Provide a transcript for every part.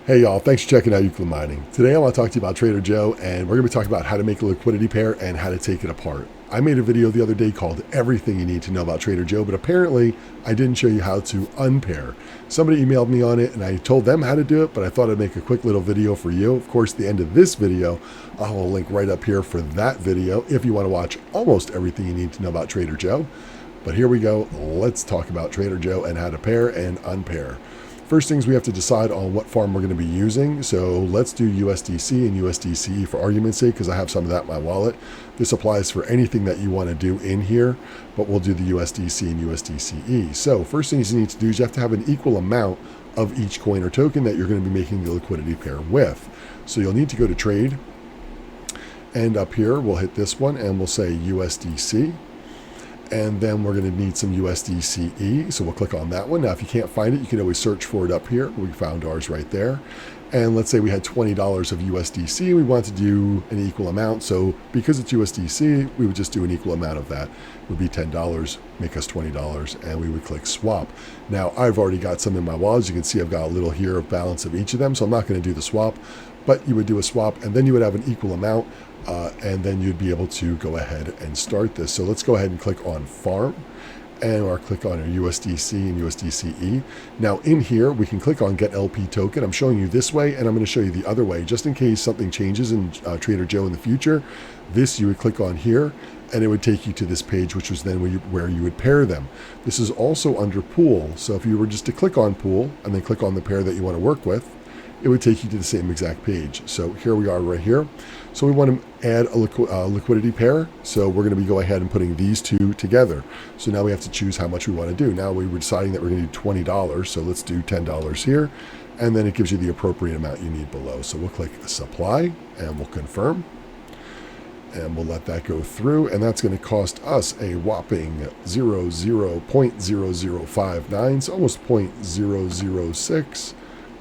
Hey y'all, thanks for checking out Euclid Mining. Today I want to talk to you about Trader Joe, and we're going to be talking about how to make a liquidity pair and how to take it apart. I made a video the other day called Everything You Need to Know About Trader Joe, but apparently I didn't show you how to unpair. Somebody emailed me on it and I told them how to do it, but I thought I'd make a quick little video for you. Of course, at the end of this video, I'll have a link right up here for that video if you want to watch almost everything you need to know about Trader Joe. But here we go. Let's talk about Trader Joe and how to pair and unpair. First things, we have to decide on what farm we're going to be using. So let's do USDC and USDCE for argument's sake, because I have some of that in my wallet. This applies for anything that you want to do in here, but we'll do the USDC and USDCE. So first things you need to do is you have to have an equal amount of each coin or token that you're going to be making the liquidity pair with. So you'll need to go to trade, and up here we'll hit this one and we'll say USDC. And then we're going to need some USDCE, so we'll click on that one. Now, if you can't find it, you can always search for it up here. We found ours right there. And let's say we had $20 of USDC. We want to do an equal amount. So because it's USDC, we would just do an equal amount of that. It would be $10, make us $20, and we would click swap. Now, I've already got some in my wallet. As you can see, I've got a little here of balance of each of them, so I'm not going to do the swap. But you would do a swap, and then you would have an equal amount, and then you'd be able to go ahead and start this. So let's go ahead and click on Farm, or click on our USDC and USDCE. Now in here, we can click on Get LP Token. I'm showing you this way, and I'm going to show you the other way, just in case something changes in Trader Joe in the future. This you would click on here, and it would take you to this page, which was then where you would pair them. This is also under Pool. So if you were just to click on Pool, and then click on the pair that you want to work with, it would take you to the same exact page. So here we are right here. So we want to add a liquidity pair. So we're going to be going ahead and putting these two together. So now we have to choose how much we want to do. Now we were deciding that we're going to do $20. So let's do $10 here. And then it gives you the appropriate amount you need below. So we'll click Supply and we'll confirm. And we'll let that go through. And that's going to cost us a whopping 0.0059. So almost 0.006.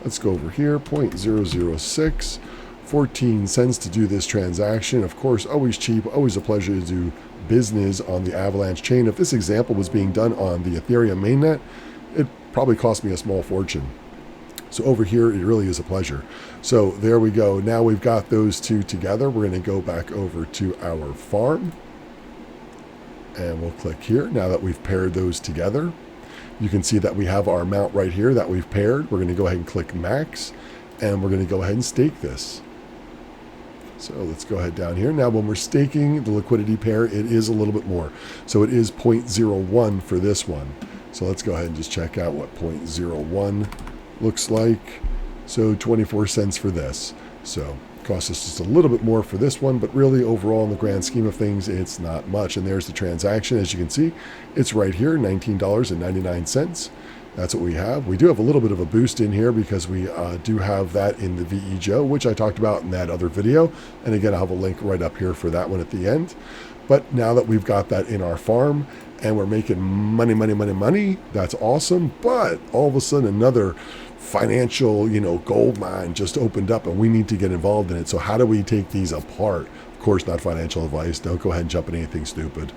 Let's go over here, 0.006, 14 cents to do this transaction. Of course, always cheap, always a pleasure to do business on the Avalanche chain. If this example was being done on the Ethereum mainnet, it probably cost me a small fortune. So over here, it really is a pleasure. So there we go. Now we've got those two together. We're going to go back over to our farm. And we'll click here now that we've paired those together. You can see that we have our amount right here that we've paired. We're going to go ahead and click max, and we're going to go ahead and stake this. So let's go ahead down here. Now when we're staking the liquidity pair, it is a little bit more. So it is 0.01 for this one. So let's go ahead and just check out what 0.01 looks like. So 24 cents for this. So it costs us just a little bit more for this one, but really overall in the grand scheme of things, it's not much. And there's the transaction. As you can see, it's right here, $19.99. That's what we have. We do have a little bit of a boost in here because we do have that in the VE Joe, which I talked about in that other video. And again, I'll have a link right up here for that one at the end. But now that we've got that in our farm and we're making money, that's awesome. But all of a sudden another financial, gold mine just opened up and we need to get involved in it. So how do we take these apart? Of course, not financial advice. Don't go ahead and jump in anything stupid.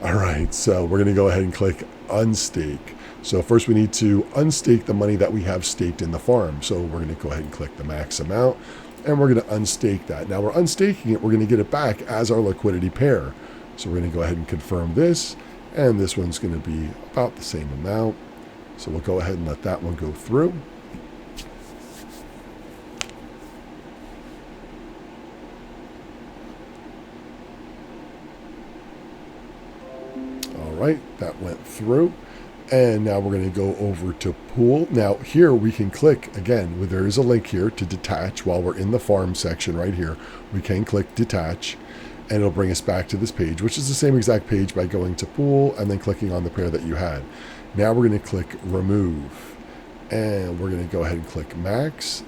All right, so we're going to go ahead and click unstake. So first we need to unstake the money that we have staked in the farm. So we're going to go ahead and click the max amount and we're going to unstake that. Now we're unstaking it. We're going to get it back as our liquidity pair. So we're going to go ahead and confirm this, and this one's going to be about the same amount. So we'll go ahead and let that one go through. All right, that went through. And now we're going to go over to Pool. Now here we can click, again, there is a link here to detach while we're in the farm section right here. We can click detach, and it'll bring us back to this page, which is the same exact page by going to Pool and then clicking on the pair that you had. Now we're going to click remove, and we're going to go ahead and click max,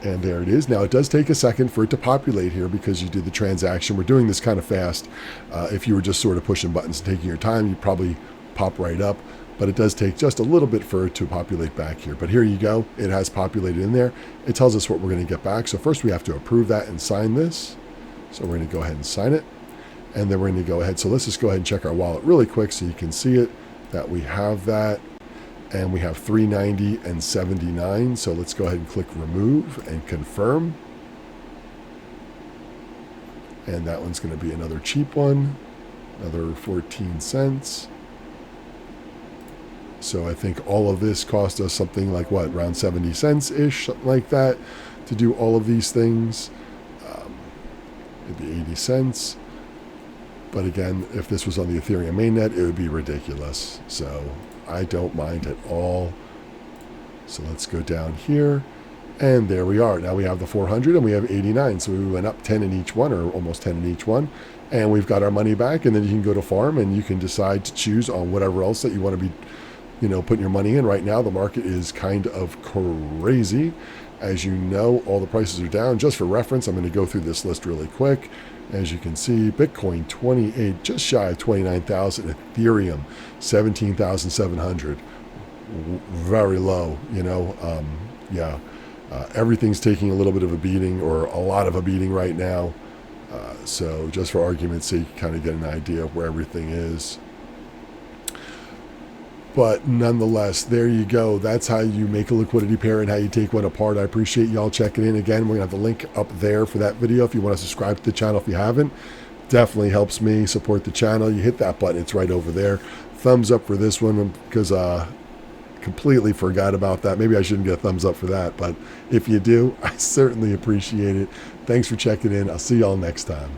and there it is. Now it does take a second for it to populate here because you did the transaction. We're doing this kind of fast. If you were just sort of pushing buttons and taking your time, you'd probably pop right up, but it does take just a little bit for it to populate back here. But here you go. It has populated in there. It tells us what we're going to get back. So first we have to approve that and sign this. So we're going to go ahead and sign it, and then we're going to go ahead. So let's just go ahead and check our wallet really quick so you can see it, that we have that. and we have 390 and 79. So let's go ahead and click remove and confirm. And that one's going to be another cheap one, another 14 cents. So I think all of this cost us something like what, around 70 cents ish, something like that, to do all of these things. Maybe 80 cents. But again, if this was on the Ethereum mainnet, it would be ridiculous. So I don't mind at all. So let's go down here. And there we are. Now we have the 400 and we have 89. So we went up 10 in each one, or almost 10 in each one. And we've got our money back. And then you can go to farm and you can decide to choose on whatever else that you want to be, putting your money in. Right now, the market is kind of crazy. As you know, all the prices are down. Just for reference, I'm going to go through this list really quick. As you can see, Bitcoin 28, just shy of 29,000. Ethereum 17,700. Very low, everything's taking a little bit of a beating, or a lot of a beating right now. So just for argument's sake, kind of get an idea of where everything is. But nonetheless, there you go. That's how you make a liquidity pair and how you take one apart. I appreciate y'all checking in. Again, we're going to have the link up there for that video if you want to subscribe to the channel if you haven't. Definitely helps me support the channel. You hit that button. It's right over there. Thumbs up for this one, because completely forgot about that. Maybe I shouldn't get a thumbs up for that. But if you do, I certainly appreciate it. Thanks for checking in. I'll see y'all next time.